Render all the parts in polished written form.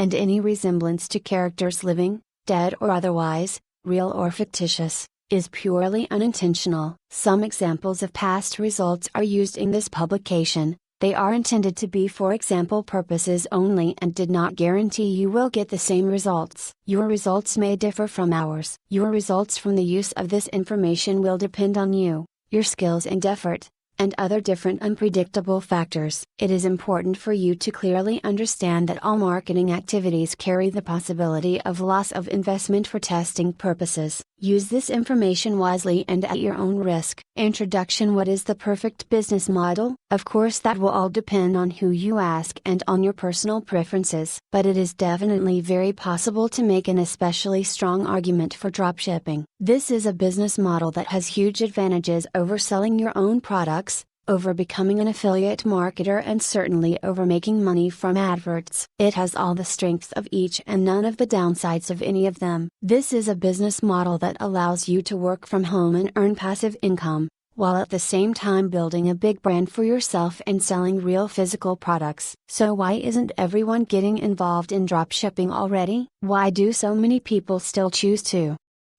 and any resemblance to characters living, dead or otherwise, real or fictitious, is purely unintentional. Some examples of past results are used in this publication. They are intended to be for example purposes only and did not guarantee you will get the same results. Your results may differ from ours. Your results from the use of this information will depend on you, your skills and effort, and other different unpredictable factors. It is important for you to clearly understand that all marketing activities carry the possibility of loss of investment for testing purposes. Use this information wisely and at your own risk. Introduction. What is the perfect business model? Of course, that will all depend on who you ask and on your personal preferences. But it is definitely very possible to make an especially strong argument for dropshipping. This is a business model that has huge advantages over selling your own products, over becoming an affiliate marketer, and certainly over making money from adverts. It has all the strengths of each and none of the downsides of any of them. This is a business model that allows you to work from home and earn passive income, while at the same time building a big brand for yourself and selling real physical products. So why isn't everyone getting involved in dropshipping already? Why do so many people still choose to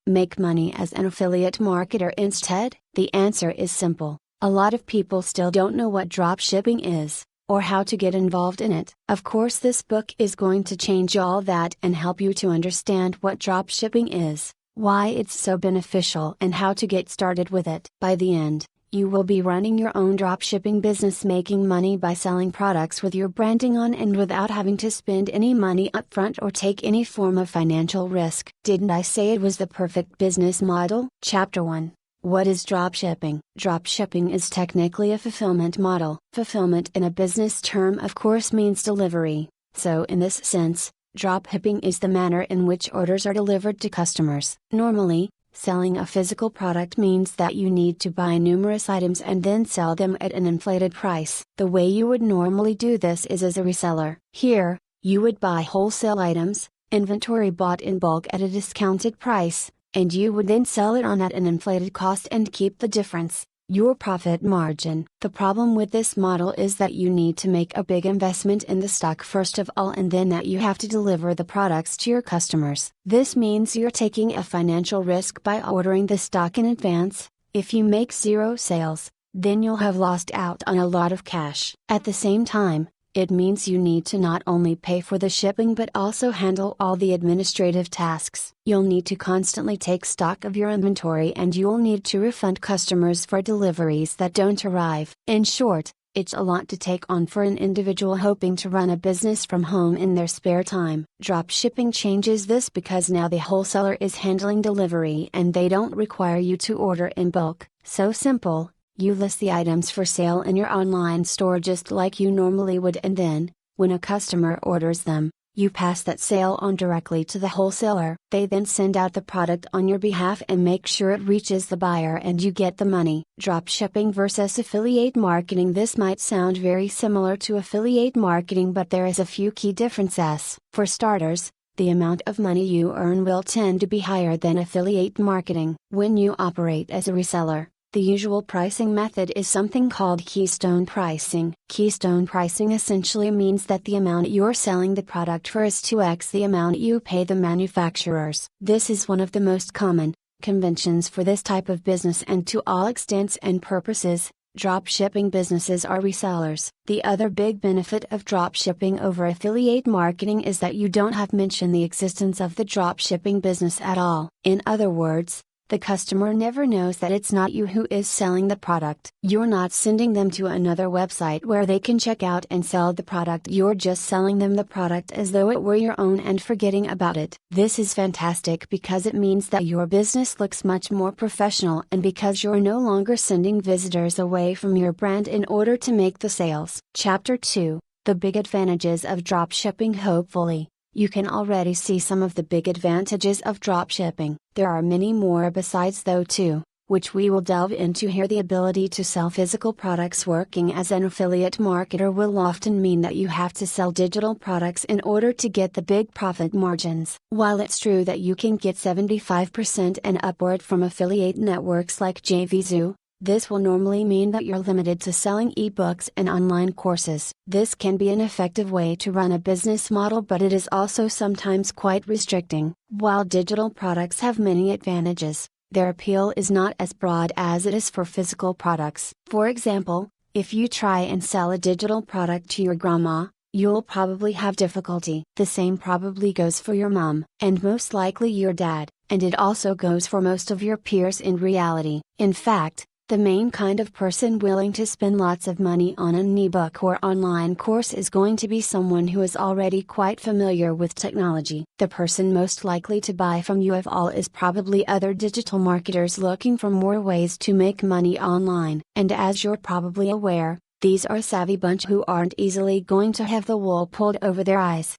make money as an affiliate marketer instead? The answer is simple. A lot of people still don't know what dropshipping is, or how to get involved in it. Of course, this book is going to change all that and help you to understand what dropshipping is, why it's so beneficial, and how to get started with it. By the end, you will be running your own dropshipping business, making money by selling products with your branding on and without having to spend any money upfront or take any form of financial risk. Didn't I say it was the perfect business model? Chapter 1. What is dropshipping? Dropshipping is technically a fulfillment model. Fulfillment in a business term of course means delivery, so in this sense, dropshipping is the manner in which orders are delivered to customers. Normally, selling a physical product means that you need to buy numerous items and then sell them at an inflated price. The way you would normally do this is as a reseller. Here, you would buy wholesale items, inventory bought in bulk at a discounted price, and you would then sell it on at an inflated cost and keep the difference, your profit margin. The problem with this model is that you need to make a big investment in the stock first of all, and then that you have to deliver the products to your customers. This means you're taking a financial risk by ordering the stock in advance. If you make zero sales, then you'll have lost out on a lot of cash. At the same time, it means you need to not only pay for the shipping but also handle all the administrative tasks. You'll need to constantly take stock of your inventory, and you'll need to refund customers for deliveries that don't arrive. In short, it's a lot to take on for an individual hoping to run a business from home in their spare time. Dropshipping changes this because now the wholesaler is handling delivery and they don't require you to order in bulk. So simple. You list the items for sale in your online store just like you normally would, and then, when a customer orders them, you pass that sale on directly to the wholesaler. They then send out the product on your behalf and make sure it reaches the buyer and you get the money. Dropshipping versus affiliate marketing. This might sound very similar to affiliate marketing, but there is a few key differences. For starters, the amount of money you earn will tend to be higher than affiliate marketing. When you operate as a reseller, the usual pricing method is something called keystone pricing. Keystone pricing essentially means that the amount you're selling the product for is 2x the amount you pay the manufacturers. This is one of the most common conventions for this type of business, and to all extents and purposes, dropshipping businesses are resellers. The other big benefit of dropshipping over affiliate marketing is that you don't have to mention the existence of the dropshipping business at all. In other words, the customer never knows that it's not you who is selling the product. You're not sending them to another website where they can check out and sell the product. You're just selling them the product as though it were your own and forgetting about it. This is fantastic because it means that your business looks much more professional, and because you're no longer sending visitors away from your brand in order to make the sales. Chapter 2: The big advantages of dropshipping. Hopefully, you can already see some of the big advantages of dropshipping. There are many more besides though too, which we will delve into here. The ability to sell physical products. Working as an affiliate marketer will often mean that you have to sell digital products in order to get the big profit margins. While it's true that you can get 75% and upward from affiliate networks like JVZoo, This will normally mean that you're limited to selling ebooks and online courses. This can be an effective way to run a business model, but it is also sometimes quite restricting. While digital products have many advantages, their appeal is not as broad as it is for physical products. For example, if you try and sell a digital product to your grandma, you'll probably have difficulty. The same probably goes for your mom, and most likely your dad, and it also goes for most of your peers in reality. In fact, the main kind of person willing to spend lots of money on an ebook or online course is going to be someone who is already quite familiar with technology. The person most likely to buy from you of all is probably other digital marketers looking for more ways to make money online. And as you're probably aware, these are a savvy bunch who aren't easily going to have the wool pulled over their eyes.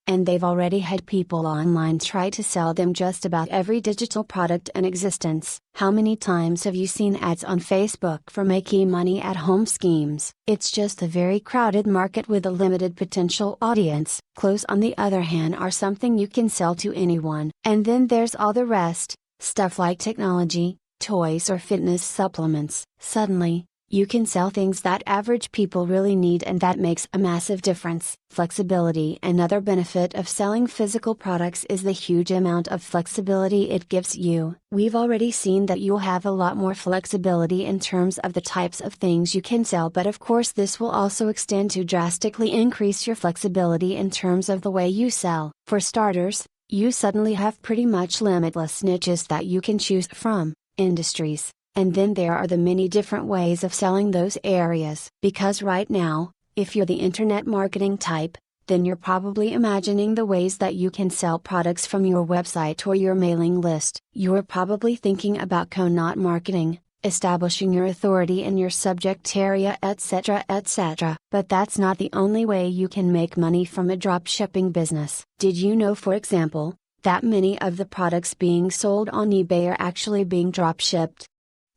And they've already had people online try to sell them just about every digital product in existence. How many times have you seen ads on Facebook for making money at home schemes? It's just a very crowded market with a limited potential audience. Clothes, on the other hand, are something you can sell to anyone. And then there's all the rest, stuff like technology, toys, or fitness supplements. Suddenly, you can sell things that average people really need, and that makes a massive difference. Flexibility. Another benefit of selling physical products is the huge amount of flexibility it gives you. We've already seen that you'll have a lot more flexibility in terms of the types of things you can sell, but of course this will also extend to drastically increase your flexibility in terms of the way you sell. For starters, you suddenly have pretty much limitless niches that you can choose from, industries. And then there are the many different ways of selling those areas. Because right now, if you're the internet marketing type, then you're probably imagining the ways that you can sell products from your website or your mailing list. You're probably thinking about content marketing, establishing your authority in your subject area, etc., etc. But that's not the only way you can make money from a dropshipping business. Did you know, for example, that many of the products being sold on eBay are actually being dropshipped?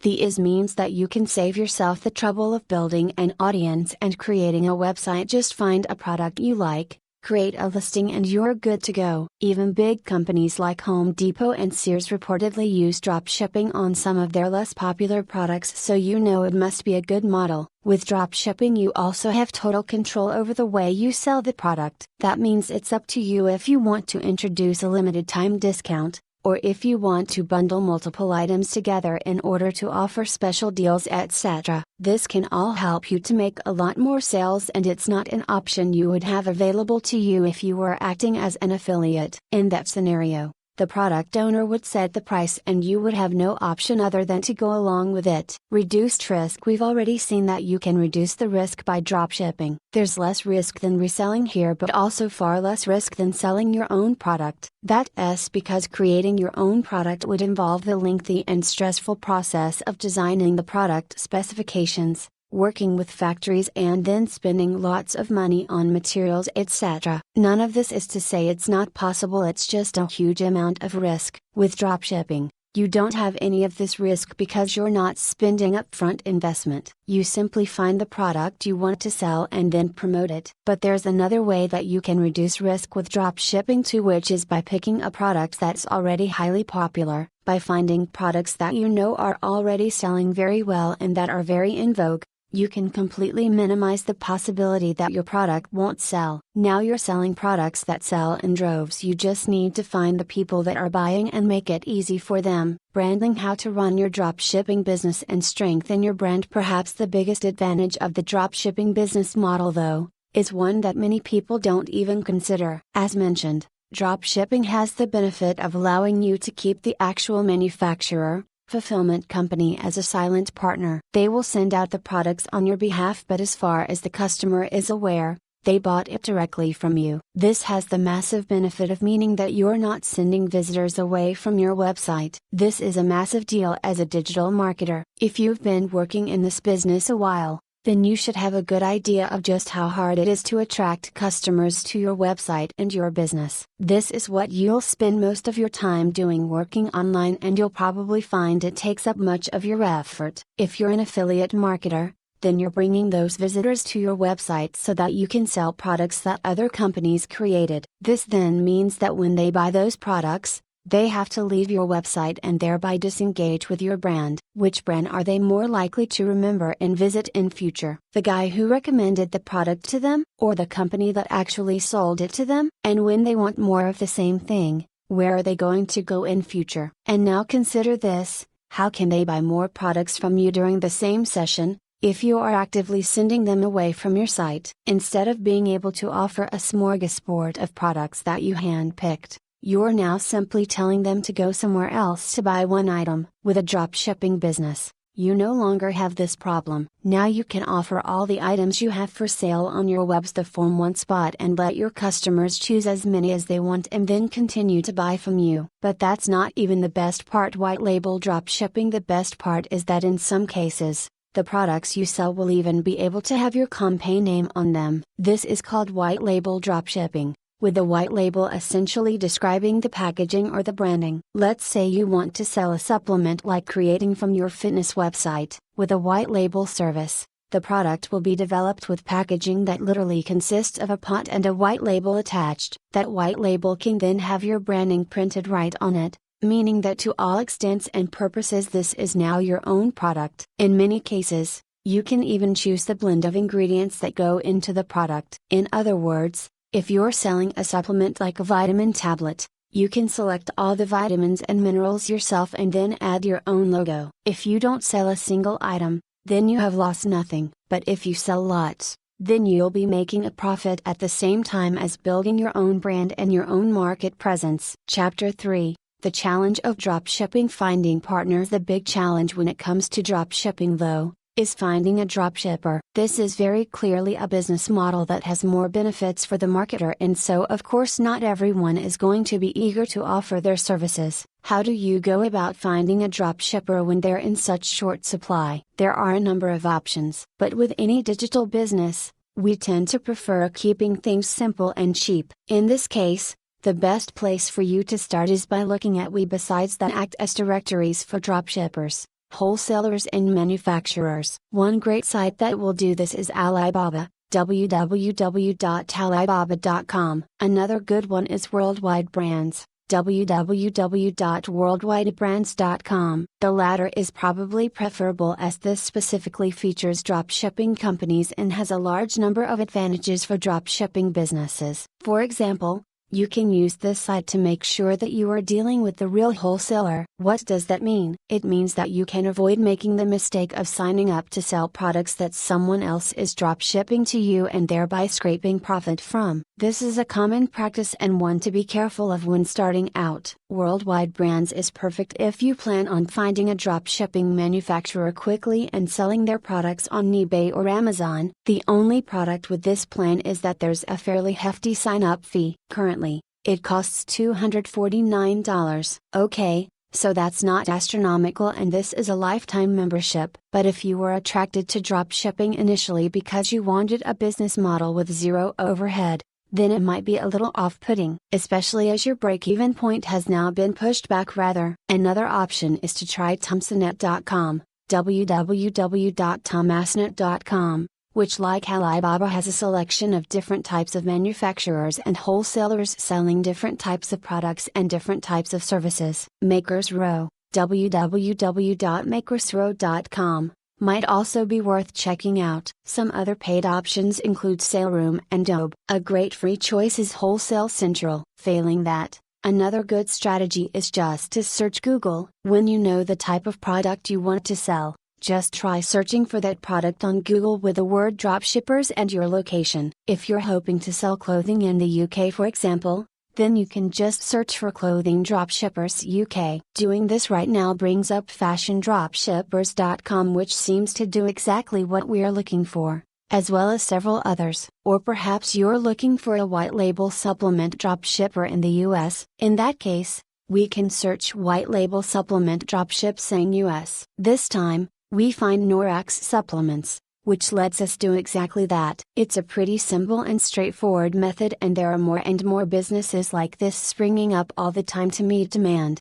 This means that you can save yourself the trouble of building an audience and creating a website. Just find a product you like, create a listing, and you're good to go. Even big companies like Home Depot and Sears reportedly use dropshipping on some of their less popular products, so you know it must be a good model. With dropshipping, you also have total control over the way you sell the product. That means it's up to you if you want to introduce a limited time discount, or if you want to bundle multiple items together in order to offer special deals, etc. This can all help you to make a lot more sales, and it's not an option you would have available to you if you were acting as an affiliate. In that scenario, the product owner would set the price and you would have no option other than to go along with it. Reduced risk. We've already seen that you can reduce the risk by dropshipping. There's less risk than reselling here, but also far less risk than selling your own product. That's because creating your own product would involve the lengthy and stressful process of designing the product specifications, working with factories, and then spending lots of money on materials, etc. None of this is to say it's not possible, it's just a huge amount of risk. With dropshipping, you don't have any of this risk because you're not spending upfront investment. You simply find the product you want to sell and then promote it. But there's another way that you can reduce risk with dropshipping too, which is by picking a product that's already highly popular, by finding products that you know are already selling very well and that are very in vogue. You can completely minimize the possibility that your product won't sell. Now you're selling products that sell in droves. You just need to find the people that are buying and make it easy for them. Branding. How to run your dropshipping business and strengthen your brand. Perhaps the biggest advantage of the dropshipping business model, though, is one that many people don't even consider. As mentioned, dropshipping has the benefit of allowing you to keep the actual manufacturer, fulfillment company as a silent partner. They will send out the products on your behalf, but as far as the customer is aware, they bought it directly from you. This has the massive benefit of meaning that you're not sending visitors away from your website. This is a massive deal as a digital marketer. If you've been working in this business a while, then you should have a good idea of just how hard it is to attract customers to your website and your business. This is what you'll spend most of your time doing, working online, and you'll probably find it takes up much of your effort. If you're an affiliate marketer, then you're bringing those visitors to your website so that you can sell products that other companies created. This then means that when they buy those products, They have to leave your website and thereby disengage with your brand. Which brand are they more likely to remember and visit in future? The guy who recommended the product to them, or the company that actually sold it to them? And when they want more of the same thing, where are they going to go in future? And now consider this: how can they buy more products from you during the same session, if you are actively sending them away from your site? Instead of being able to offer a smorgasbord of products that you handpicked, you're now simply telling them to go somewhere else to buy one item. With a dropshipping business, you no longer have this problem. Now you can offer all the items you have for sale on your website from one spot and let your customers choose as many as they want and then continue to buy from you. But that's not even the best part. White label dropshipping. The best part is that in some cases, the products you sell will even be able to have your company name on them. This is called white label dropshipping, with the white label essentially describing the packaging or the branding. Let's say you want to sell a supplement like creating from your fitness website. With a white label service, the product will be developed with packaging that literally consists of a pot and a white label attached. That white label can then have your branding printed right on it, meaning that to all extents and purposes this is now your own product. In many cases, you can even choose the blend of ingredients that go into the product. In other words, if you're selling a supplement like a vitamin tablet, you can select all the vitamins and minerals yourself and then add your own logo. If you don't sell a single item, then you have lost nothing. But if you sell lots, then you'll be making a profit at the same time as building your own brand and your own market presence. Chapter 3: The Challenge of Dropshipping. Finding partners. The big challenge when it comes to dropshipping, though, is finding a dropshipper. This is very clearly a business model that has more benefits for the marketer, and so of course not everyone is going to be eager to offer their services. How do you go about finding a dropshipper when they're in such short supply? There are a number of options, but with any digital business, we tend to prefer keeping things simple and cheap. In this case, the best place for you to start is by looking at websites that act as directories for dropshippers, wholesalers and manufacturers. One great site that will do this is Alibaba, www.alibaba.com. Another good one is Worldwide Brands, www.worldwidebrands.com. The latter is probably preferable as this specifically features dropshipping companies and has a large number of advantages for dropshipping businesses. For example, you can use this site to make sure that you are dealing with the real wholesaler. What does that mean? It means that you can avoid making the mistake of signing up to sell products that someone else is dropshipping to you and thereby scraping profit from. This is a common practice and one to be careful of when starting out. Worldwide Brands is perfect if you plan on finding a dropshipping manufacturer quickly and selling their products on eBay or Amazon. The only product with this plan is that there's a fairly hefty sign-up fee. Currently, it costs $249. Okay, so that's not astronomical, and this is a lifetime membership. But if you were attracted to dropshipping initially because you wanted a business model with zero overhead, then it might be a little off-putting, especially as your break-even point has now been pushed back rather. Another option is to try Thomasnet.com, www.thomasnet.com, which like Alibaba has a selection of different types of manufacturers and wholesalers selling different types of products and different types of services. Makers Row, www.makersrow.com, might also be worth checking out. Some other paid options include SaleRoom and Adobe. A great free choice is Wholesale Central. Failing that, another good strategy is just to search Google. When you know the type of product you want to sell, just try searching for that product on Google with the word dropshippers and your location. If you're hoping to sell clothing in the UK, for example, then you can just search for Clothing Dropshippers UK. Doing this right now brings up FashionDropshippers.com, which seems to do exactly what we're looking for, as well as several others. Or perhaps you're looking for a white label supplement dropshipper in the US. In that case, we can search white label supplement dropships in US. This time, we find Norax Supplements, which lets us do exactly that. It's a pretty simple and straightforward method, and there are more and more businesses like this springing up all the time to meet demand.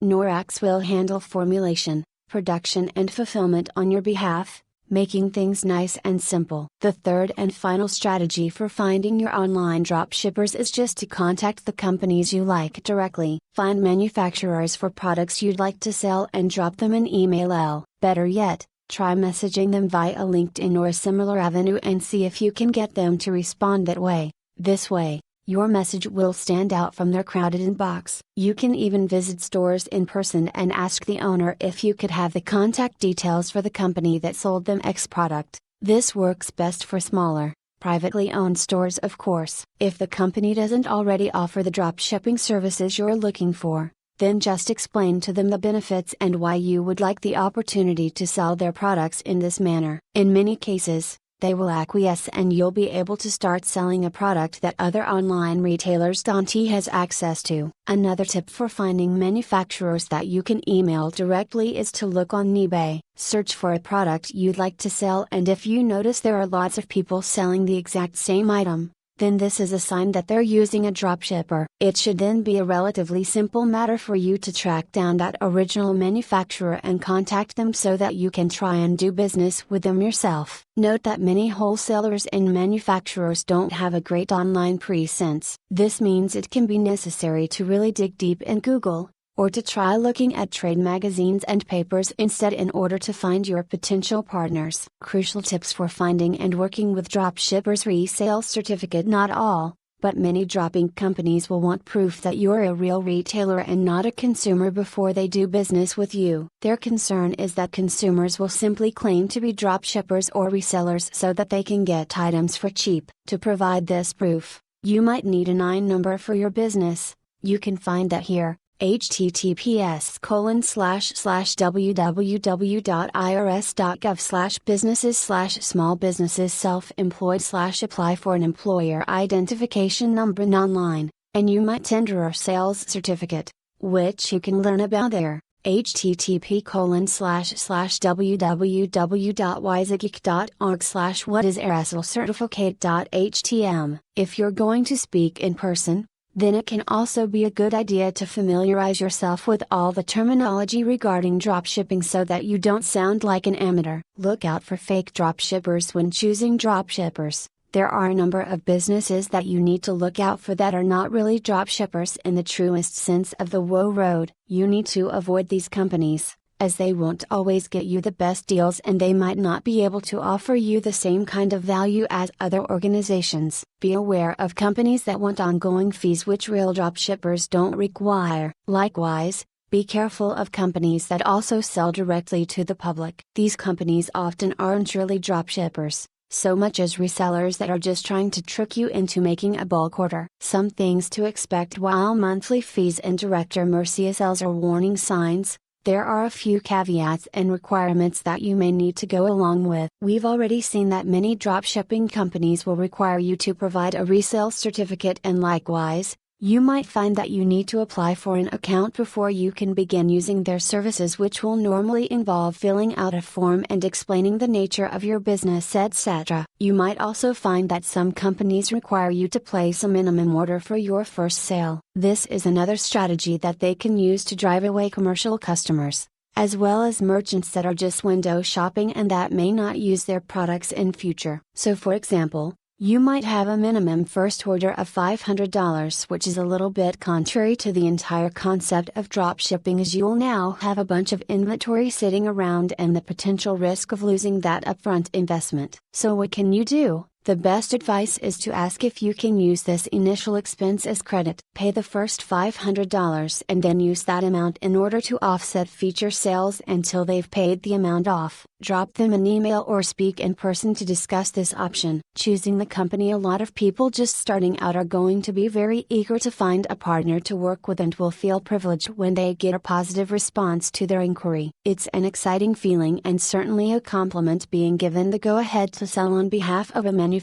Norax will handle formulation, production and fulfillment on your behalf, making things nice and simple. The third and final strategy for finding your online dropshippers is just to contact the companies you like directly. Find manufacturers for products you'd like to sell and drop them an email. Better yet, try messaging them via LinkedIn or a similar avenue and see if you can get them to respond that way. This way, your message will stand out from their crowded inbox. You can even visit stores in person and ask the owner if you could have the contact details for the company that sold them X product. This works best for smaller, privately owned stores, of course. If the company doesn't already offer the dropshipping services you're looking for, then just explain to them the benefits and why you would like the opportunity to sell their products in this manner. In many cases, they will acquiesce and you'll be able to start selling a product that other online retailers don't have access to. Another tip for finding manufacturers that you can email directly is to look on eBay. Search for a product you'd like to sell, and if you notice there are lots of people selling the exact same item, then this is a sign that they're using a dropshipper. It should then be a relatively simple matter for you to track down that original manufacturer and contact them so that you can try and do business with them yourself. Note that many wholesalers and manufacturers don't have a great online presence. This means it can be necessary to really dig deep in Google, or to try looking at trade magazines and papers instead in order to find your potential partners. Crucial tips for finding and working with dropshippers: resale certificate. Not all, but many dropping companies will want proof that you're a real retailer and not a consumer before they do business with you. Their concern is that consumers will simply claim to be dropshippers or resellers so that they can get items for cheap. To provide this proof, you might need an IN number for your business. You can find that here. https://www.irs.gov/businesses/small-businesses-self-employed/apply for an employer identification number online, and you might tender a sales certificate, which you can learn about there. http://www.wisegeek.org/whatisRSLcertificate.htm. If you're going to speak in person, then it can also be a good idea to familiarize yourself with all the terminology regarding dropshipping so that you don't sound like an amateur. Look out for fake dropshippers when choosing dropshippers. There are a number of businesses that you need to look out for that are not really dropshippers in the truest sense of the word. You need to avoid these companies, as they won't always get you the best deals and they might not be able to offer you the same kind of value as other organizations. Be aware of companies that want ongoing fees which real dropshippers don't require. Likewise, be careful of companies that also sell directly to the public. These companies often aren't really dropshippers, so much as resellers that are just trying to trick you into making a bulk order. Some things to expect: while monthly fees and direct or mercy sales are warning signs, there are a few caveats and requirements that you may need to go along with. We've already seen that many dropshipping companies will require you to provide a resale certificate, and likewise, you might find that you need to apply for an account before you can begin using their services, which will normally involve filling out a form and explaining the nature of your business, etc. You might also find that some companies require you to place a minimum order for your first sale. This is another strategy that they can use to drive away commercial customers, as well as merchants that are just window shopping and that may not use their products in future. So for example, you might have a minimum first order of $500, which is a little bit contrary to the entire concept of dropshipping, as you'll now have a bunch of inventory sitting around and the potential risk of losing that upfront investment. So what can you do? The best advice is to ask if you can use this initial expense as credit. Pay the first $500 and then use that amount in order to offset future sales until they've paid the amount off. Drop them an email or speak in person to discuss this option. Choosing the company: a lot of people just starting out are going to be very eager to find a partner to work with and will feel privileged when they get a positive response to their inquiry. It's an exciting feeling and certainly a compliment being given the go-ahead to sell on behalf of a manufacturer.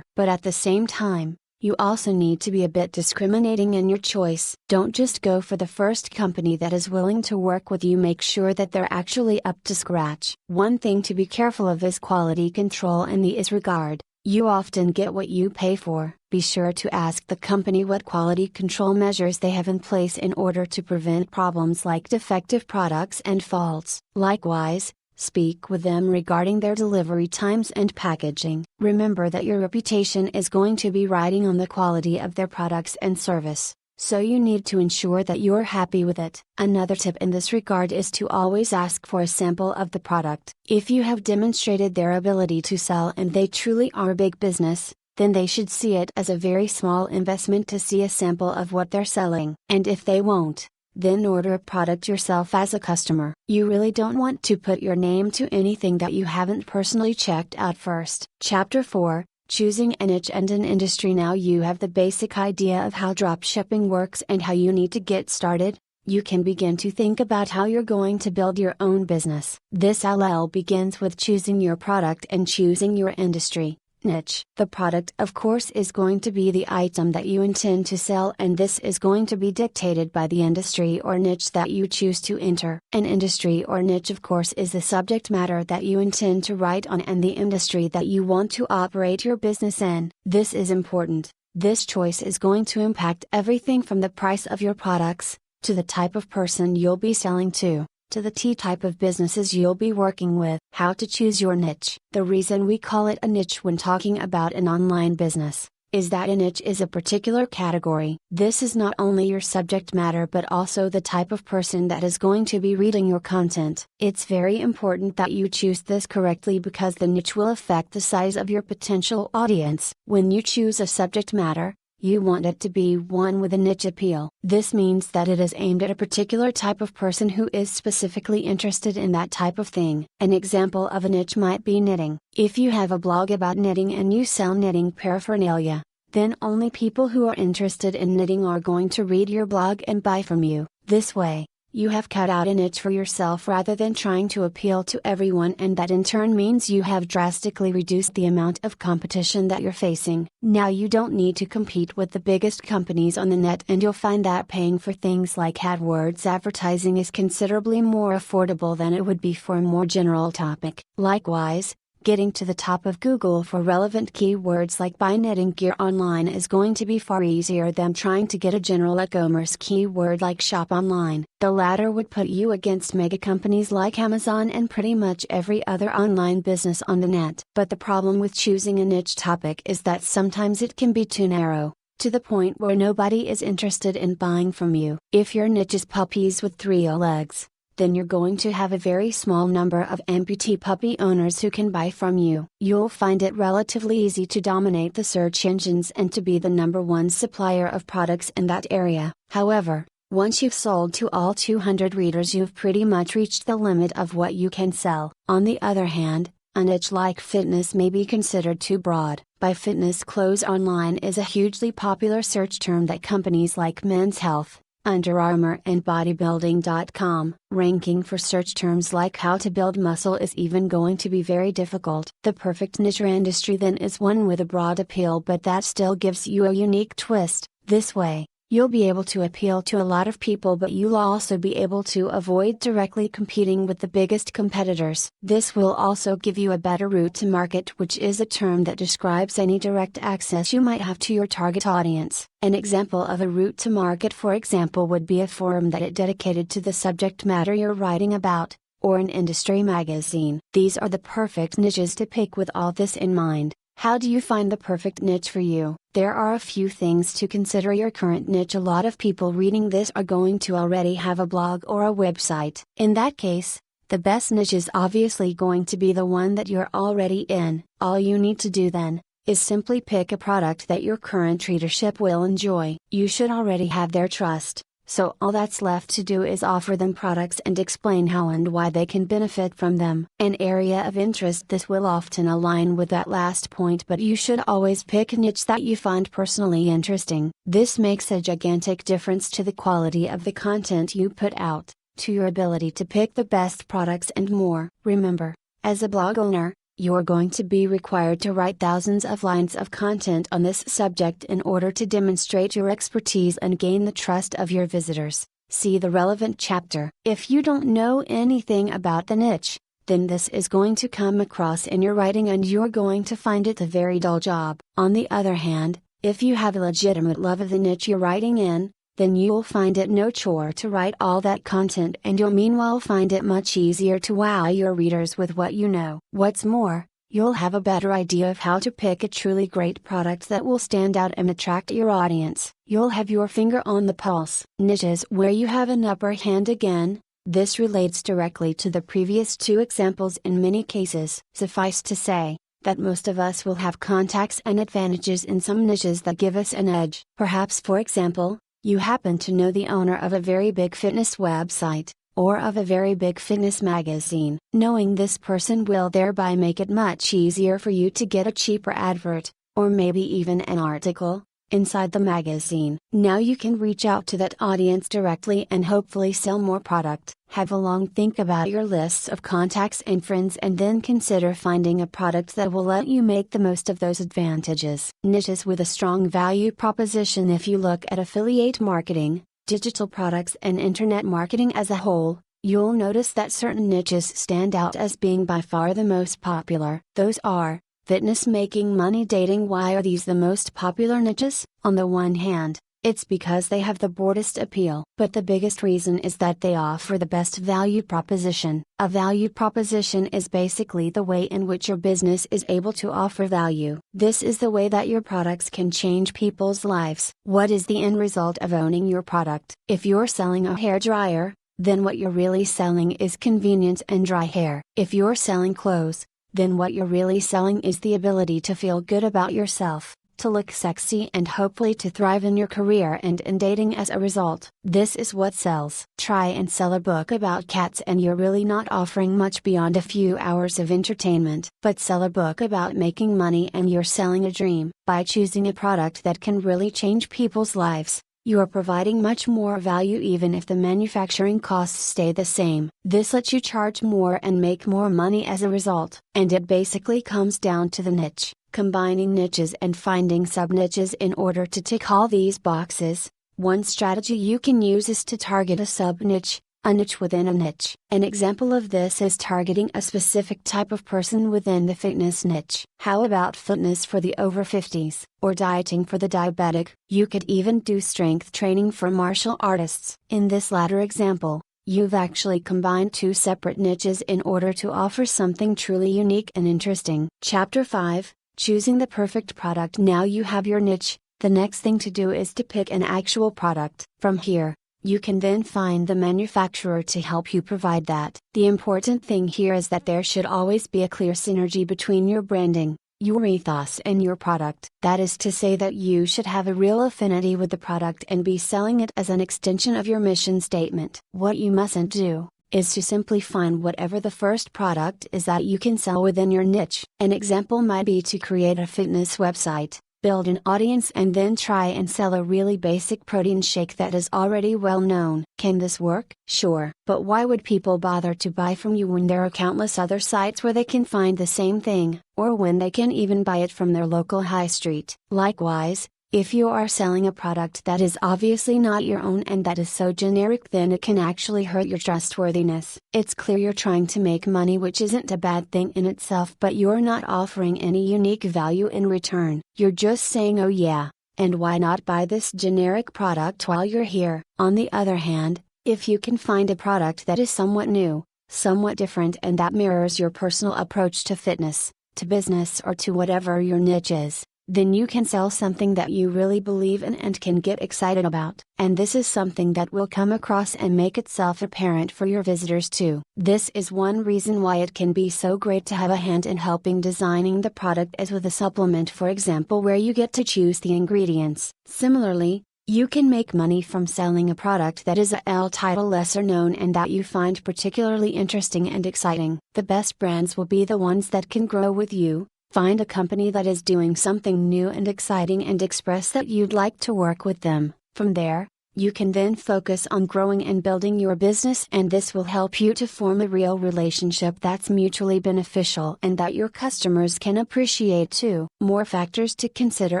But at the same time, you also need to be a bit discriminating in your choice. Don't just go for the first company that is willing to work with you. Make sure that they're actually up to scratch. One thing to be careful of is quality control in this regard. You often get what you pay for. Be sure to ask the company what quality control measures they have in place in order to prevent problems like defective products and faults. Likewise, Speak with them regarding their delivery times and packaging. Remember that your reputation is going to be riding on the quality of their products and service, so you need to ensure that you're happy with it. Another tip in this regard is to always ask for a sample of the product. If you have demonstrated their ability to sell and they truly are a big business, then they should see it as a very small investment to see a sample of what they're selling. And if they won't, then order a product yourself as a customer. You really don't want to put your name to anything that you haven't personally checked out first. Chapter 4, Choosing a Niche and an Industry. Now you have the basic idea of how dropshipping works and how you need to get started. You can begin to think about how you're going to build your own business. This all begins with choosing your product and choosing your industry. Niche. The product, of course, is going to be the item that you intend to sell, and this is going to be dictated by the industry or niche that you choose to enter. An industry or niche, of course, is the subject matter that you intend to write on and the industry that you want to operate your business in. This is important. This choice is going to impact everything from the price of your products, to the type of person you'll be selling to the type of businesses you'll be working with. How to choose your niche. The reason we call it a niche when talking about an online business, is that a niche is a particular category. This is not only your subject matter but also the type of person that is going to be reading your content. It's very important that you choose this correctly because the niche will affect the size of your potential audience. When you choose a subject matter, you want it to be one with a niche appeal. This means that it is aimed at a particular type of person who is specifically interested in that type of thing. An example of a niche might be knitting. If you have a blog about knitting and you sell knitting paraphernalia, then only people who are interested in knitting are going to read your blog and buy from you. This way, you have cut out a niche for yourself rather than trying to appeal to everyone, and that in turn means you have drastically reduced the amount of competition that you're facing. Now you don't need to compete with the biggest companies on the net, and you'll find that paying for things like AdWords advertising is considerably more affordable than it would be for a more general topic. Likewise, getting to the top of Google for relevant keywords like buy knitting gear online is going to be far easier than trying to get a general e-commerce keyword like shop online. The latter would put you against mega companies like Amazon and pretty much every other online business on the net. But the problem with choosing a niche topic is that sometimes it can be too narrow, to the point where nobody is interested in buying from you. If your niche is puppies with 3 legs, then you're going to have a very small number of amputee puppy owners who can buy from you. You'll find it relatively easy to dominate the search engines and to be the #1 supplier of products in that area. However, once you've sold to all 200 readers, you've pretty much reached the limit of what you can sell. On the other hand, a niche like fitness may be considered too broad. Buy fitness clothes online is a hugely popular search term that companies like Men's Health, Under Armour and Bodybuilding.com, ranking for search terms like how to build muscle is even going to be very difficult. The perfect niche or industry then is one with a broad appeal, but that still gives you a unique twist. This way, you'll be able to appeal to a lot of people, but you'll also be able to avoid directly competing with the biggest competitors. This will also give you a better route to market, which is a term that describes any direct access you might have to your target audience. An example of a route to market, for example, would be a forum that is dedicated to the subject matter you're writing about, or an industry magazine. These are the perfect niches to pick with all this in mind. How do you find the perfect niche for you? There are a few things to consider. Your current niche. A lot of people reading this are going to already have a blog or a website. In that case, the best niche is obviously going to be the one that you're already in. All you need to do then, is simply pick a product that your current readership will enjoy. You should already have their trust, so all that's left to do is offer them products and explain how and why they can benefit from them. An area of interest. This will often align with that last point, but you should always pick a niche that you find personally interesting. This makes a gigantic difference to the quality of the content you put out, to your ability to pick the best products and more. Remember, as a blog owner, you're going to be required to write thousands of lines of content on this subject in order to demonstrate your expertise and gain the trust of your visitors. See the relevant chapter. If you don't know anything about the niche, then this is going to come across in your writing and you're going to find it a very dull job. On the other hand, if you have a legitimate love of the niche you're writing in, then you'll find it no chore to write all that content, and you'll meanwhile find it much easier to wow your readers with what you know. What's more, you'll have a better idea of how to pick a truly great product that will stand out and attract your audience. You'll have your finger on the pulse. Niches where you have an upper hand again. This relates directly to the previous two examples in many cases. Suffice to say, that most of us will have contacts and advantages in some niches that give us an edge. Perhaps, for example, you happen to know the owner of a very big fitness website, or of a very big fitness magazine. Knowing this person will thereby make it much easier for you to get a cheaper advert, or maybe even an article, inside the magazine. Now you can reach out to that audience directly and hopefully sell more product. Have a long think about your lists of contacts and friends, and then consider finding a product that will let you make the most of those advantages. Niches with a strong value proposition. If you look at affiliate marketing, digital products and internet marketing as a whole, you'll notice that certain niches stand out as being by far the most popular. Those are fitness, making money, dating. Why are these the most popular niches? On the one hand, it's because they have the broadest appeal. But the biggest reason is that they offer the best value proposition. A value proposition is basically the way in which your business is able to offer value. This is the way that your products can change people's lives. What is the end result of owning your product? If you're selling a hairdryer, then what you're really selling is convenience and dry hair. If you're selling clothes, then what you're really selling is the ability to feel good about yourself, to look sexy, and hopefully to thrive in your career and in dating as a result. This is what sells. Try and sell a book about cats and you're really not offering much beyond a few hours of entertainment. But sell a book about making money and you're selling a dream. By choosing a product that can really change people's lives, you are providing much more value even if the manufacturing costs stay the same. This lets you charge more and make more money as a result. And it basically comes down to the niche. Combining niches and finding sub-niches in order to tick all these boxes. One strategy you can use is to target a sub-niche, a niche within a niche. An example of this is targeting a specific type of person within the fitness niche. How about fitness for the over 50s, or dieting for the diabetic? You could even do strength training for martial artists. In this latter example, you've actually combined two separate niches in order to offer something truly unique and interesting. Chapter 5. Choosing the perfect product. Now you have your niche, the next thing to do is to pick an actual product. From here, you can then find the manufacturer to help you provide that. The important thing here is that there should always be a clear synergy between your branding, your ethos, and your product. That is to say that you should have a real affinity with the product and be selling it as an extension of your mission statement. What you mustn't do is to simply find whatever the first product is that you can sell within your niche. An example might be to create a fitness website, build an audience, and then try and sell a really basic protein shake that is already well known. Can this work? Sure. But why would people bother to buy from you when there are countless other sites where they can find the same thing, or when they can even buy it from their local high street? Likewise, if you are selling a product that is obviously not your own and that is so generic, then it can actually hurt your trustworthiness. It's clear you're trying to make money, which isn't a bad thing in itself, but you're not offering any unique value in return. You're just saying, oh yeah, and why not buy this generic product while you're here? On the other hand, if you can find a product that is somewhat new, somewhat different, and that mirrors your personal approach to fitness, to business, or to whatever your niche is, then you can sell something that you really believe in and can get excited about. And this is something that will come across and make itself apparent for your visitors too. This is one reason why it can be so great to have a hand in helping designing the product, as with a supplement, for example, where you get to choose the ingredients. Similarly, you can make money from selling a product that is a title lesser known and that you find particularly interesting and exciting. The best brands will be the ones that can grow with you. Find a company that is doing something new and exciting and express that you'd like to work with them. From there, you can then focus on growing and building your business, and this will help you to form a real relationship that's mutually beneficial and that your customers can appreciate too. More factors to consider.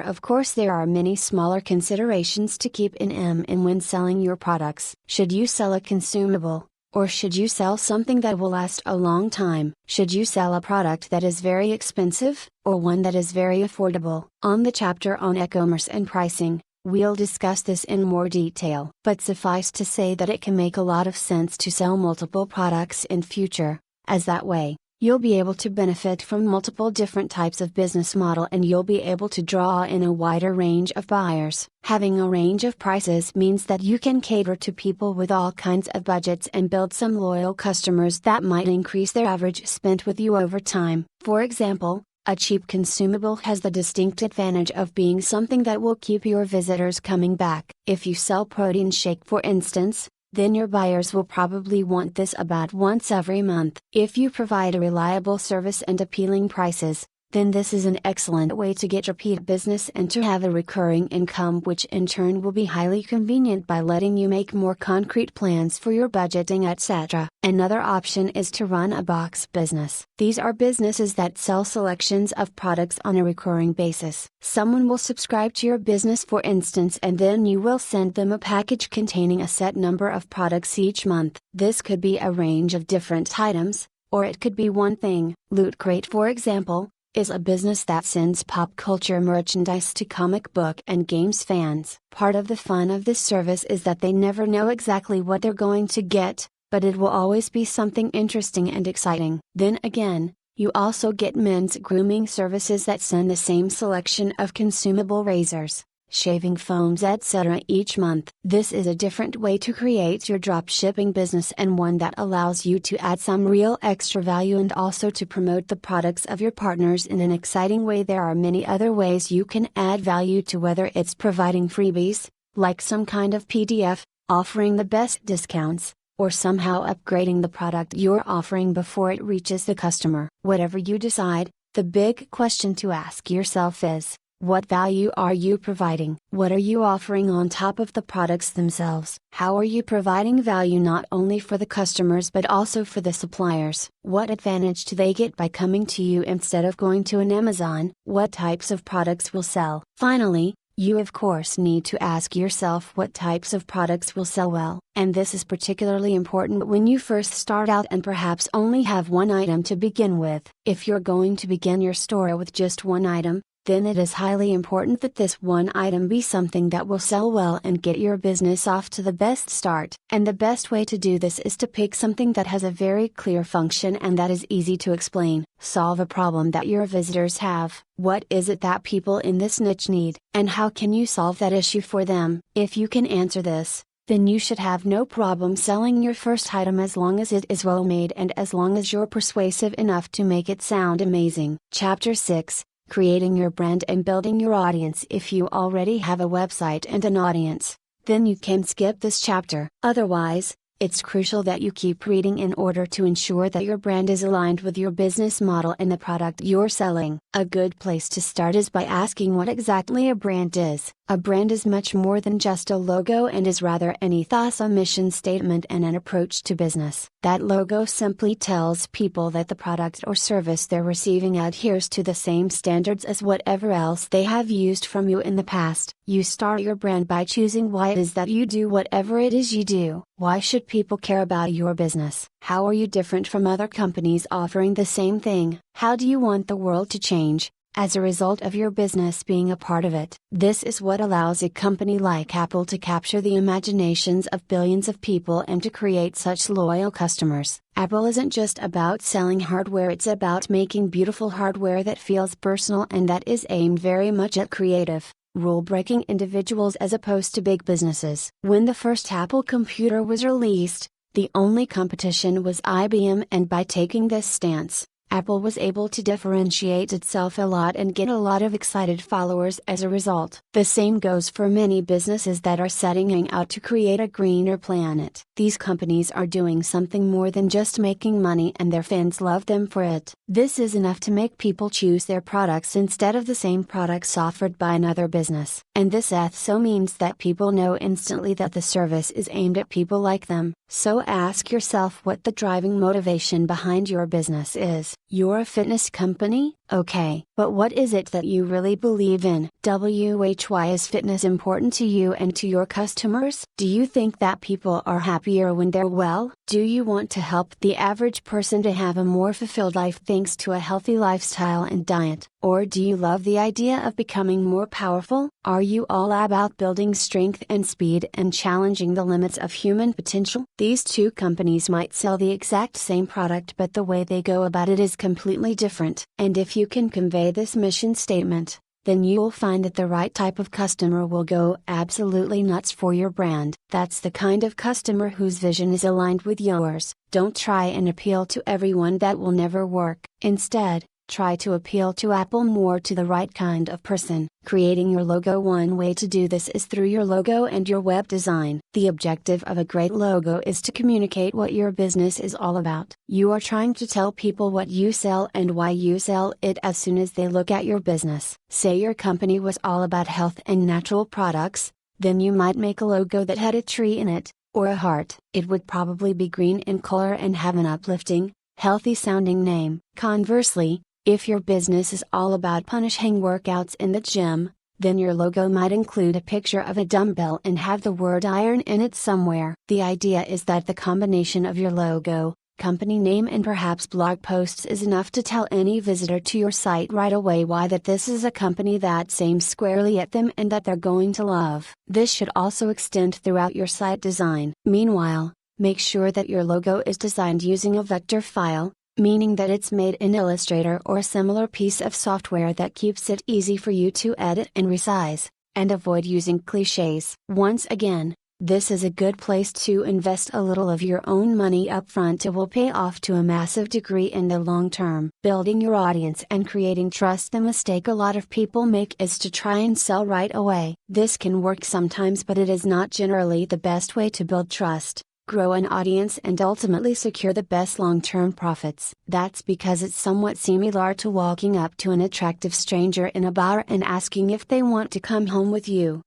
Of course, there are many smaller considerations to keep in mind when selling your products. Should you sell a consumable? Or should you sell something that will last a long time? Should you sell a product that is very expensive, or one that is very affordable? On the chapter on e-commerce and pricing, We'll discuss this in more detail. But suffice to say that it can make a lot of sense to sell multiple products in future, as that way, you'll be able to benefit from multiple different types of business model and you'll be able to draw in a wider range of buyers. Having a range of prices means that you can cater to people with all kinds of budgets and build some loyal customers that might increase their average spend with you over time. For example, a cheap consumable has the distinct advantage of being something that will keep your visitors coming back. If you sell protein shake, for instance, then your buyers will probably want this about once every month. If you provide a reliable service and appealing prices, then this is an excellent way to get repeat business and to have a recurring income, which in turn will be highly convenient by letting you make more concrete plans for your budgeting, etc. Another option is to run a box business. These are businesses that sell selections of products on a recurring basis. Someone will subscribe to your business, for instance, and then you will send them a package containing a set number of products each month. This could be a range of different items, or it could be one thing. Loot Crate, for example, is a business that sends pop culture merchandise to comic book and games fans. Part of the fun of this service is that they never know exactly what they're going to get, but it will always be something interesting and exciting. Then again, you also get men's grooming services that send the same selection of consumable razors, shaving foams, etc. each month. This is a different way to create your drop shipping business and one that allows you to add some real extra value and also to promote the products of your partners in an exciting way. There are many other ways you can add value to, whether it's providing freebies, like some kind of PDF, offering the best discounts, or somehow upgrading the product you're offering before it reaches the customer. Whatever you decide, the big question to ask yourself is, what value are you providing? What are you offering on top of the products themselves? How are you providing value not only for the customers but also for the suppliers? What advantage do they get by coming to you instead of going to an Amazon? What types of products will sell? Finally, you of course need to ask yourself what types of products will sell well. And this is particularly important when you first start out and perhaps only have one item to begin with. If you're going to begin your store with just one item, then it is highly important that this one item be something that will sell well and get your business off to the best start. And the best way to do this is to pick something that has a very clear function and that is easy to explain. Solve a problem that your visitors have. What is it that people in this niche need, and how can you solve that issue for them? If you can answer this, then you should have no problem selling your first item as long as it is well made and as long as you're persuasive enough to make it sound amazing. Chapter 6. Creating your brand and building your audience. If you already have a website and an audience, then you can skip this chapter. Otherwise, it's crucial that you keep reading in order to ensure that your brand is aligned with your business model and the product you're selling. A good place to start is by asking what exactly a brand is. A brand is much more than just a logo and is rather an ethos, a mission statement, and an approach to business. That logo simply tells people that the product or service they're receiving adheres to the same standards as whatever else they have used from you in the past. You start your brand by choosing why it is that you do whatever it is you do. Why should people care about your business? How are you different from other companies offering the same thing? How do you want the world to change as a result of your business being a part of it? This is what allows a company like Apple to capture the imaginations of billions of people and to create such loyal customers. Apple isn't just about selling hardware, it's about making beautiful hardware that feels personal and that is aimed very much at creative, rule-breaking individuals as opposed to big businesses. When the first Apple computer was released, the only competition was IBM, and by taking this stance, Apple was able to differentiate itself a lot and get a lot of excited followers as a result. The same goes for many businesses that are setting out to create a greener planet. These companies are doing something more than just making money, and their fans love them for it. This is enough to make people choose their products instead of the same products offered by another business. And this so means that people know instantly that the service is aimed at people like them. So ask yourself what the driving motivation behind your business is. You're a fitness company? Okay, but what is it that you really believe in? Why is fitness important to you and to your customers? Do you think that people are happier when they're well? Do you want to help the average person to have a more fulfilled life thanks to a healthy lifestyle and diet? Or do you love the idea of becoming more powerful? Are you all about building strength and speed and challenging the limits of human potential? These two companies might sell the exact same product, but the way they go about it is completely different. And if you can convey this mission statement, then you will find that the right type of customer will go absolutely nuts for your brand. That's the kind of customer whose vision is aligned with yours. Don't try and appeal to everyone, that will never work. Instead, try to appeal to Apple more, to the right kind of person. Creating your logo. One way to do this is through your logo and your web design. The objective of a great logo is to communicate what your business is all about. You are trying to tell people what you sell and why you sell it as soon as they look at your business. Say your company was all about health and natural products, then you might make a logo that had a tree in it, or a heart. It would probably be green in color and have an uplifting, healthy sounding name. Conversely, if your business is all about punishing workouts in the gym, then your logo might include a picture of a dumbbell and have the word iron in it somewhere. The idea is that the combination of your logo, company name and perhaps blog posts is enough to tell any visitor to your site right away why that this is a company that aims squarely at them and that they're going to love. This should also extend throughout your site design. Meanwhile, make sure that your logo is designed using a vector file, meaning that it's made in Illustrator or a similar piece of software that keeps it easy for you to edit and resize, and avoid using cliches. Once again, this is a good place to invest a little of your own money upfront. It will pay off to a massive degree in the long term. Building your audience and creating trust. The mistake a lot of people make is to try and sell right away. This can work sometimes, but it is not generally the best way to build trust, grow an audience and ultimately secure the best long-term profits. That's because it's somewhat similar to walking up to an attractive stranger in a bar and asking if they want to come home with you.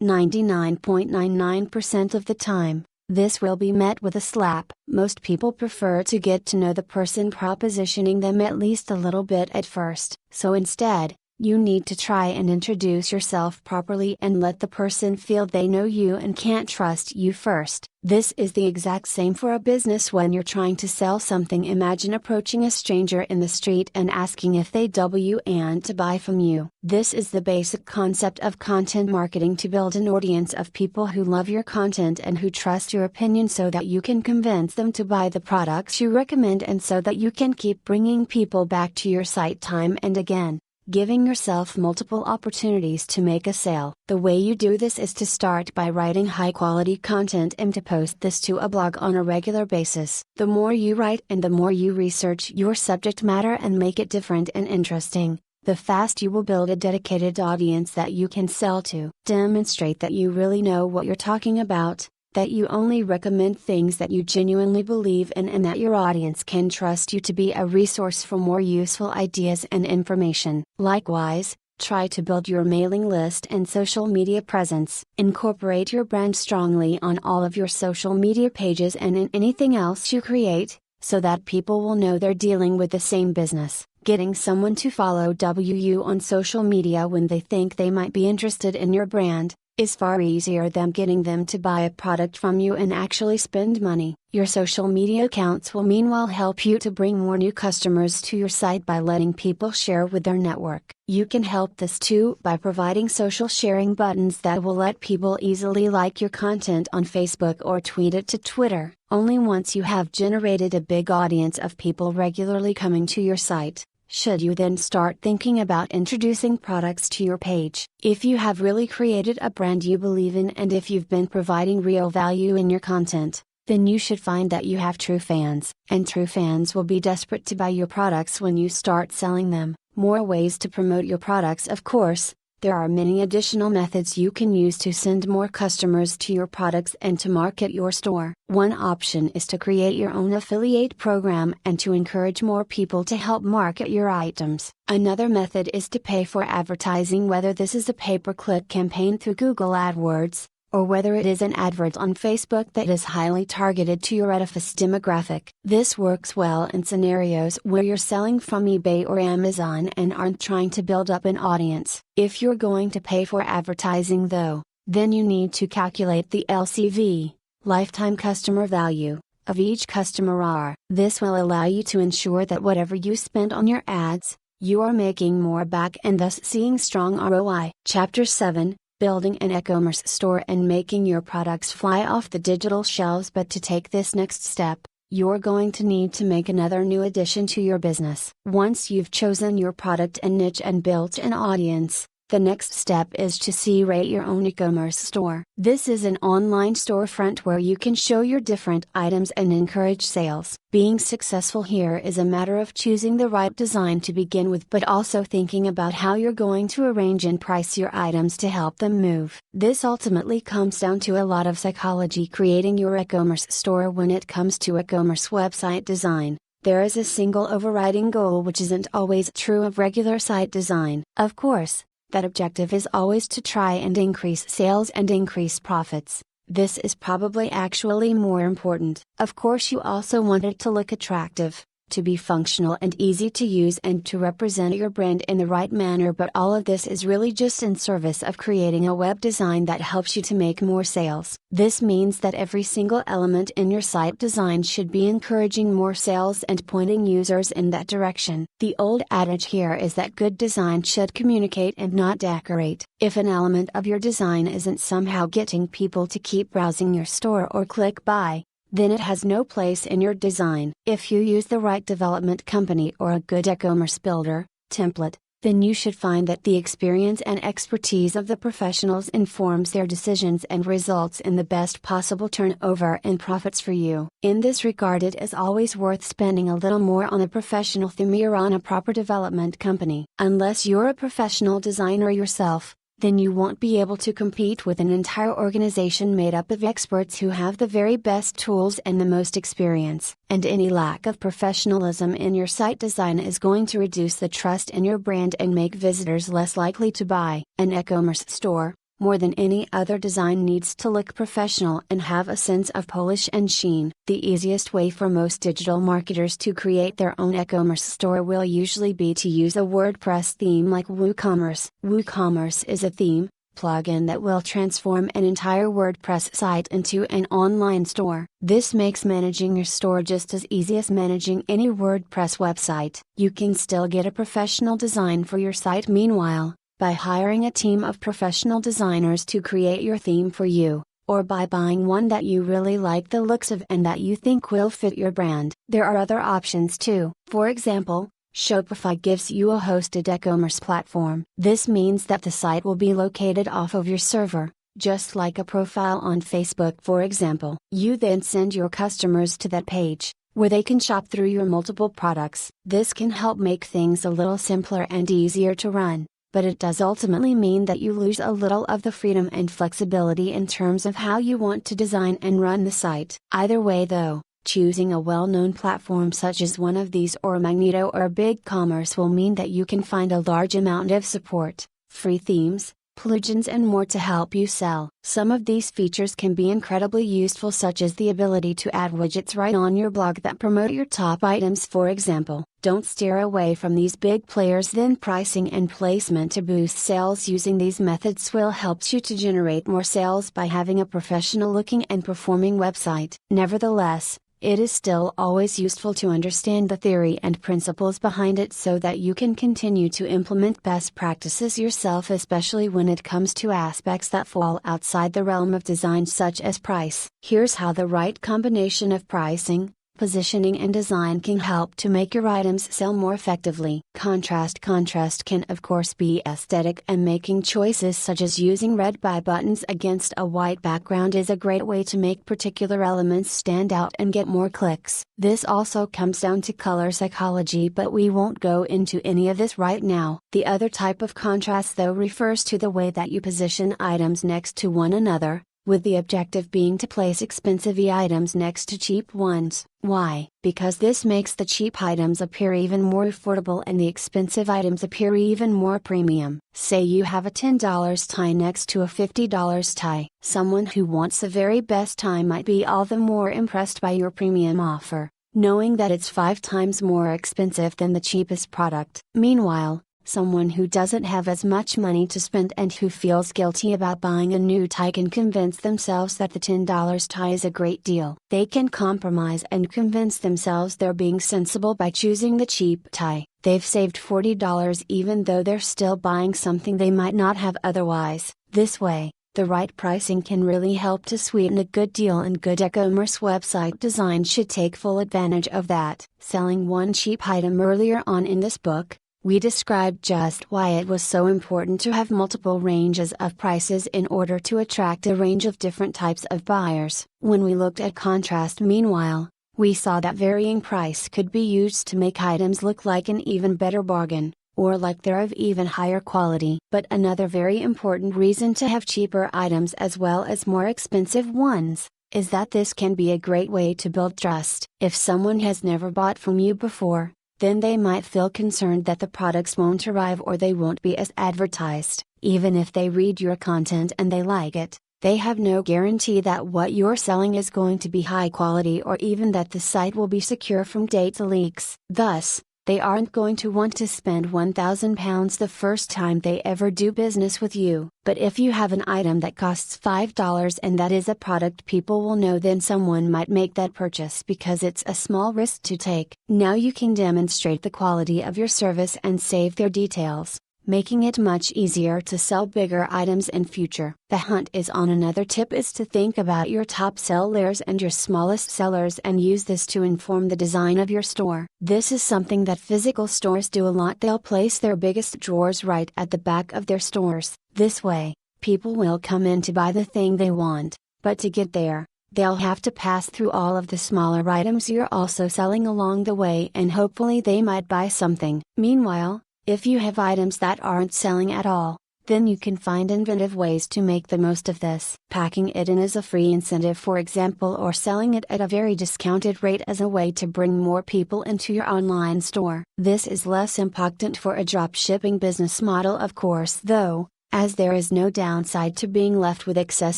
99.99% of the time, this will be met with a slap. Most people prefer to get to know the person propositioning them at least a little bit at first. So instead, you need to try and introduce yourself properly and let the person feel they know you and can't trust you first. This is the exact same for a business when you're trying to sell something. Imagine approaching a stranger in the street and asking if they want to buy from you. This is the basic concept of content marketing, to build an audience of people who love your content and who trust your opinion so that you can convince them to buy the products you recommend, and so that you can keep bringing people back to your site time and again, giving yourself multiple opportunities to make a sale. The way you do this is to start by writing high quality content and to post this to a blog on a regular basis. The more you write and the more you research your subject matter and make it different and interesting, the faster you will build a dedicated audience that you can sell to. Demonstrate that you really know what you're talking about, that you only recommend things that you genuinely believe in, and that your audience can trust you to be a resource for more useful ideas and information. Likewise, try to build your mailing list and social media presence. Incorporate your brand strongly on all of your social media pages and in anything else you create, so that people will know they're dealing with the same business. Getting someone to follow you on social media when they think they might be interested in your brand is far easier than getting them to buy a product from you and actually spend money. Your social media accounts will meanwhile help you to bring more new customers to your site by letting people share with their network. You can help this too by providing social sharing buttons that will let people easily like your content on Facebook or tweet it to Twitter. Only once you have generated a big audience of people regularly coming to your site, should you then start thinking about introducing products to your page. If you have really created a brand you believe in, and if you've been providing real value in your content, then you should find that you have true fans. And true fans will be desperate to buy your products when you start selling them. More ways to promote your products. Of course, there are many additional methods you can use to send more customers to your products and to market your store. One option is to create your own affiliate program and to encourage more people to help market your items. Another method is to pay for advertising, whether this is a pay-per-click campaign through Google AdWords, or whether it is an advert on Facebook that is highly targeted to your edifice demographic. This works well in scenarios where you're selling from eBay or Amazon and aren't trying to build up an audience. If you're going to pay for advertising though, then you need to calculate the LCV, lifetime customer value, of each customer. This will allow you to ensure that whatever you spend on your ads, you are making more back and thus seeing strong ROI. Chapter 7, Building an e-commerce store and making your products fly off the digital shelves. But to take this next step, you're going to need to make another new addition to your business. Once you've chosen your product and niche and built an audience, the next step is to curate your own e-commerce store. This is an online storefront where you can show your different items and encourage sales. Being successful here is a matter of choosing the right design to begin with, but also thinking about how you're going to arrange and price your items to help them move. This ultimately comes down to a lot of psychology creating your e-commerce store. When it comes to e-commerce website design, there is a single overriding goal which isn't always true of regular site design. Of course, that objective is always to try and increase sales and increase profits. This is probably actually more important. Of course, you also want it to look attractive, to be functional and easy to use, and to represent your brand in the right manner, but all of this is really just in service of creating a web design that helps you to make more sales. This means that every single element in your site design should be encouraging more sales and pointing users in that direction. The old adage here is that good design should communicate and not decorate. If an element of your design isn't somehow getting people to keep browsing your store or click buy, then it has no place in your design. If you use the right development company or a good e-commerce builder, template, then you should find that the experience and expertise of the professionals informs their decisions and results in the best possible turnover and profits for you. In this regard, it is always worth spending a little more on a professional theme or on a proper development company. Unless you're a professional designer yourself, then you won't be able to compete with an entire organization made up of experts who have the very best tools and the most experience. And any lack of professionalism in your site design is going to reduce the trust in your brand and make visitors less likely to buy. An e-commerce store, more than any other design, needs to look professional and have a sense of polish and sheen. The easiest way for most digital marketers to create their own e-commerce store will usually be to use a WordPress theme like WooCommerce. WooCommerce is a theme, plugin that will transform an entire WordPress site into an online store. This makes managing your store just as easy as managing any WordPress website. You can still get a professional design for your site meanwhile, by hiring a team of professional designers to create your theme for you, or by buying one that you really like the looks of and that you think will fit your brand. There are other options too. For example, Shopify gives you a hosted e-commerce platform. This means that the site will be located off of your server, just like a profile on Facebook, for example. You then send your customers to that page, where they can shop through your multiple products. This can help make things a little simpler and easier to run, but it does ultimately mean that you lose a little of the freedom and flexibility in terms of how you want to design and run the site. Either way though, choosing a well-known platform such as one of these or Magneto or BigCommerce will mean that you can find a large amount of support, free themes, plugins and more to help you sell. Some of these features can be incredibly useful, such as the ability to add widgets right on your blog that promote your top items, for example. Don't steer away from these big players. Then pricing and placement to boost sales. Using these methods will help you to generate more sales by having a professional looking and performing website. Nevertheless, it is still always useful to understand the theory and principles behind it so that you can continue to implement best practices yourself, especially when it comes to aspects that fall outside the realm of design, such as price. Here's how the right combination of pricing, positioning and design can help to make your items sell more effectively. Contrast can of course be aesthetic, and making choices such as using red buy buttons against a white background is a great way to make particular elements stand out and get more clicks. This also comes down to color psychology, but we won't go into any of this right now. The other type of contrast though refers to the way that you position items next to one another, with the objective being to place expensive items next to cheap ones. Why? Because this makes the cheap items appear even more affordable and the expensive items appear even more premium. Say you have a $10 tie next to a $50 tie. Someone who wants the very best tie might be all the more impressed by your premium offer, knowing that it's 5 times more expensive than the cheapest product. Meanwhile, someone who doesn't have as much money to spend and who feels guilty about buying a new tie can convince themselves that the $10 tie is a great deal. They can compromise and convince themselves they're being sensible by choosing the cheap tie. They've saved $40 even though they're still buying something they might not have otherwise. This way, the right pricing can really help to sweeten a good deal, and good e-commerce website design should take full advantage of that. Selling one cheap item. Earlier on in this book, we described just why it was so important to have multiple ranges of prices in order to attract a range of different types of buyers. When we looked at contrast, meanwhile, we saw that varying price could be used to make items look like an even better bargain, or like they're of even higher quality. But another very important reason to have cheaper items as well as more expensive ones, is that this can be a great way to build trust. If someone has never bought from you before, then they might feel concerned that the products won't arrive or they won't be as advertised. Even if they read your content and they like it, they have no guarantee that what you're selling is going to be high quality or even that the site will be secure from data leaks. Thus, they aren't going to want to spend £1,000 the first time they ever do business with you. But if you have an item that costs $5 and that is a product people will know, then someone might make that purchase because it's a small risk to take. Now you can demonstrate the quality of your service and save their details, making it much easier to sell bigger items in future. The hunt is on. Another tip is to think about your top sellers and your smallest sellers and use this to inform the design of your store. This is something that physical stores do a lot. They'll place their biggest drawers right at the back of their stores. This way, people will come in to buy the thing they want, but to get there, they'll have to pass through all of the smaller items you're also selling along the way, and hopefully they might buy something. Meanwhile, if you have items that aren't selling at all, then you can find inventive ways to make the most of this. Packing it in as a free incentive, for example, or selling it at a very discounted rate as a way to bring more people into your online store. This is less important for a dropshipping business model, of course, though, as there is no downside to being left with excess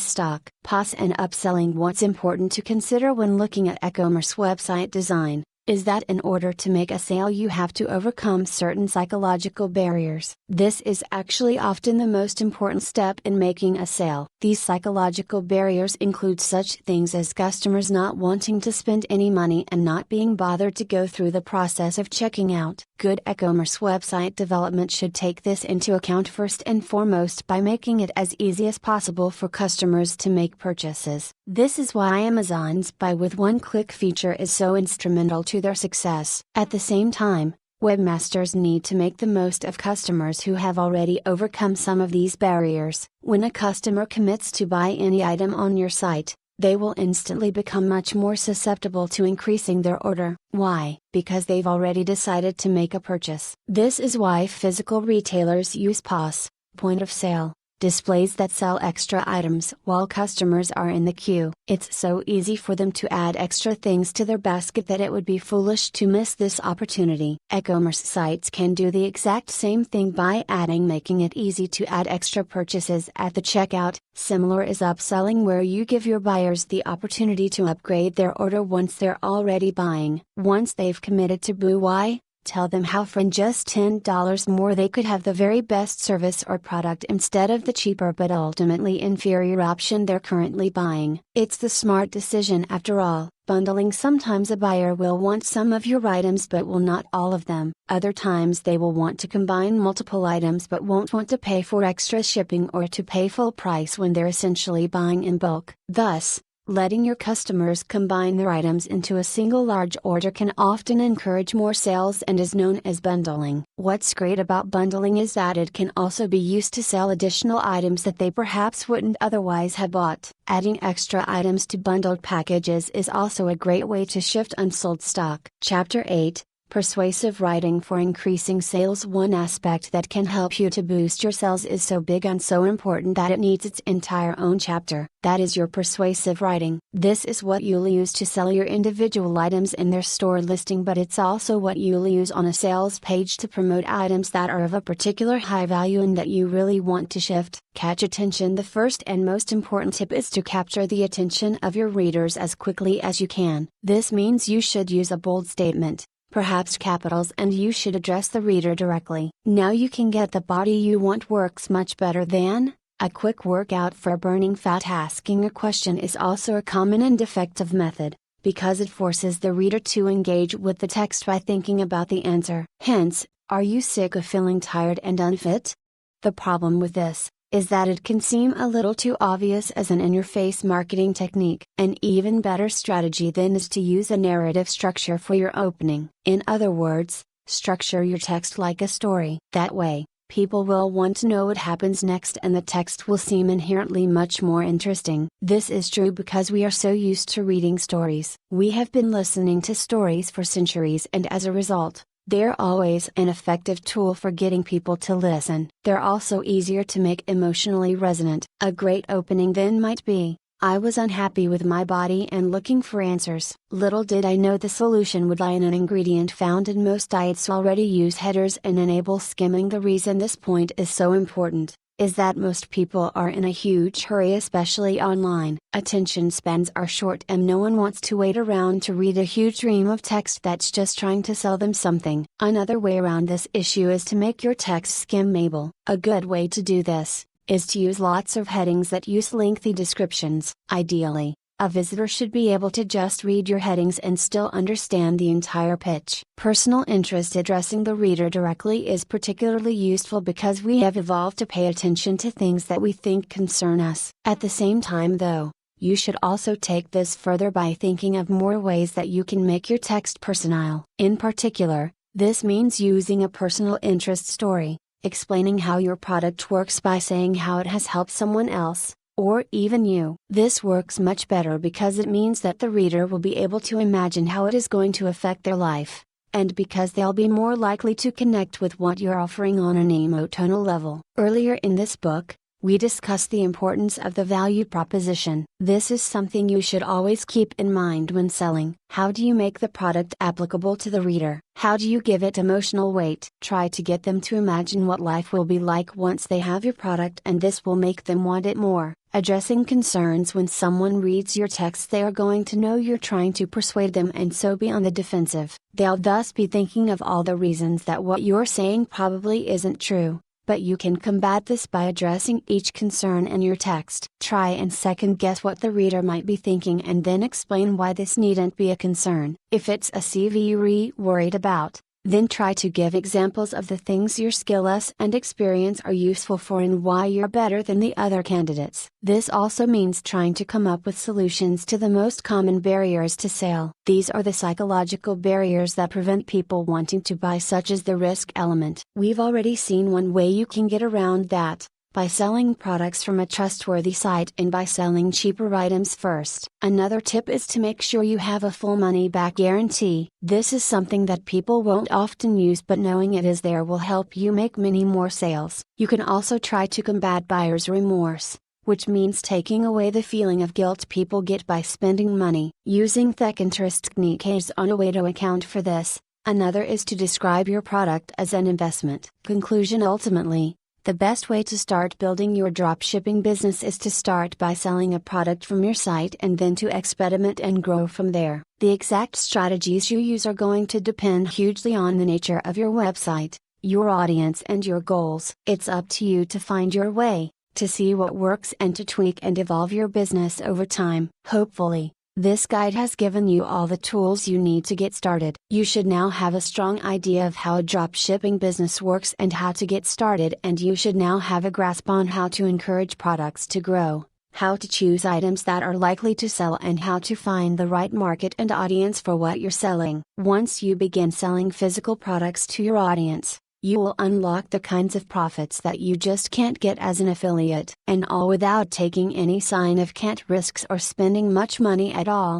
stock. Pause and upselling. What's important to consider when looking at e-commerce website design is that in order to make a sale you have to overcome certain psychological barriers. This is actually often the most important step in making a sale. These psychological barriers include such things as customers not wanting to spend any money and not being bothered to go through the process of checking out. Good e-commerce website development should take this into account first and foremost by making it as easy as possible for customers to make purchases. This is why Amazon's buy with one-click feature is so instrumental to their success. At the same time, webmasters need to make the most of customers who have already overcome some of these barriers. When a customer commits to buy any item on your site, they will instantly become much more susceptible to increasing their order. Why? Because they've already decided to make a purchase. This is why physical retailers use POS, point of sale, displays that sell extra items while customers are in the queue. It's so easy for them to add extra things to their basket that it would be foolish to miss this opportunity. E-commerce sites can do the exact same thing by making it easy to add extra purchases at the checkout. Similar is upselling, where you give your buyers the opportunity to upgrade their order once they're already buying. Once they've committed to buy, tell them how for just $10 more they could have the very best service or product instead of the cheaper but ultimately inferior option they're currently buying. It's the smart decision after all. Bundling. Sometimes a buyer will want some of your items but will not all of them. Other times they will want to combine multiple items but won't want to pay for extra shipping or to pay full price when they're essentially buying in bulk. Thus, letting your customers combine their items into a single large order can often encourage more sales and is known as bundling. What's great about bundling is that it can also be used to sell additional items that they perhaps wouldn't otherwise have bought. Adding extra items to bundled packages is also a great way to shift unsold stock. Chapter 8: Persuasive writing for increasing sales. One aspect that can help you to boost your sales is so big and so important that it needs its entire own chapter. That is your persuasive writing. This is what you'll use to sell your individual items in their store listing, but it's also what you'll use on a sales page to promote items that are of a particular high value and that you really want to shift. Catch attention. The first and most important tip is to capture the attention of your readers as quickly as you can. This means you should use a bold statement, perhaps capitals, and you should address the reader directly. Now you can get the body you want. Works much better than a quick workout for burning fat. Asking a question is also a common and effective method, because it forces the reader to engage with the text by thinking about the answer. Hence, are you sick of feeling tired and unfit? The problem with this is that it can seem a little too obvious as an in-your-face marketing technique. An even better strategy then is to use a narrative structure for your opening. In other words, structure your text like a story. That way, people will want to know what happens next and the text will seem inherently much more interesting. This is true because we are so used to reading stories. We have been listening to stories for centuries, and as a result, they're always an effective tool for getting people to listen. They're also easier to make emotionally resonant. A great opening then might be, "I was unhappy with my body and looking for answers. Little did I know the solution would lie in an ingredient found in most diets." Already use headers and enable skimming. The reason this point is so important is that most people are in a huge hurry, especially online. Attention spans are short and no one wants to wait around to read a huge ream of text that's just trying to sell them something. Another way around this issue is to make your text skimmable. A good way to do this is to use lots of headings that use lengthy descriptions. Ideally, a visitor should be able to just read your headings and still understand the entire pitch. Personal interest. Addressing the reader directly is particularly useful because we have evolved to pay attention to things that we think concern us. At the same time, though, you should also take this further by thinking of more ways that you can make your text personal. In particular, this means using a personal interest story, explaining how your product works by saying how it has helped someone else, or even you. This works much better because it means that the reader will be able to imagine how it is going to affect their life, and because they'll be more likely to connect with what you're offering on an emotional level. Earlier in this book, we discussed the importance of the value proposition. This is something you should always keep in mind when selling. How do you make the product applicable to the reader? How do you give it emotional weight? Try to get them to imagine what life will be like once they have your product, and this will make them want it more. Addressing concerns. When someone reads your text, they are going to know you're trying to persuade them and so be on the defensive. They'll thus be thinking of all the reasons that what you're saying probably isn't true. But you can combat this by addressing each concern in your text. Try and second guess what the reader might be thinking and then explain why this needn't be a concern. If it's a CV you're worried about, then try to give examples of the things your skills and experience are useful for and why you're better than the other candidates. This also means trying to come up with solutions to the most common barriers to sale. These are the psychological barriers that prevent people wanting to buy, such as the risk element. We've already seen one way you can get around that, by selling products from a trustworthy site and by selling cheaper items first. Another tip is to make sure you have a full money-back guarantee. This is something that people won't often use, but knowing it is there will help you make many more sales. You can also try to combat buyer's remorse, which means taking away the feeling of guilt people get by spending money. Using the interest technique is one way to account for this. Another is to describe your product as an investment. Conclusion. Ultimately, the best way to start building your dropshipping business is to start by selling a product from your site and then to experiment and grow from there. The exact strategies you use are going to depend hugely on the nature of your website, your audience, and your goals. It's up to you to find your way, to see what works, and to tweak and evolve your business over time. Hopefully, this guide has given you all the tools you need to get started. You should now have a strong idea of how a dropshipping business works and how to get started, and you should now have a grasp on how to encourage products to grow, how to choose items that are likely to sell, and how to find the right market and audience for what you're selling. Once you begin selling physical products to your audience, you will unlock the kinds of profits that you just can't get as an affiliate, and all without taking any sign of can't risks or spending much money at all.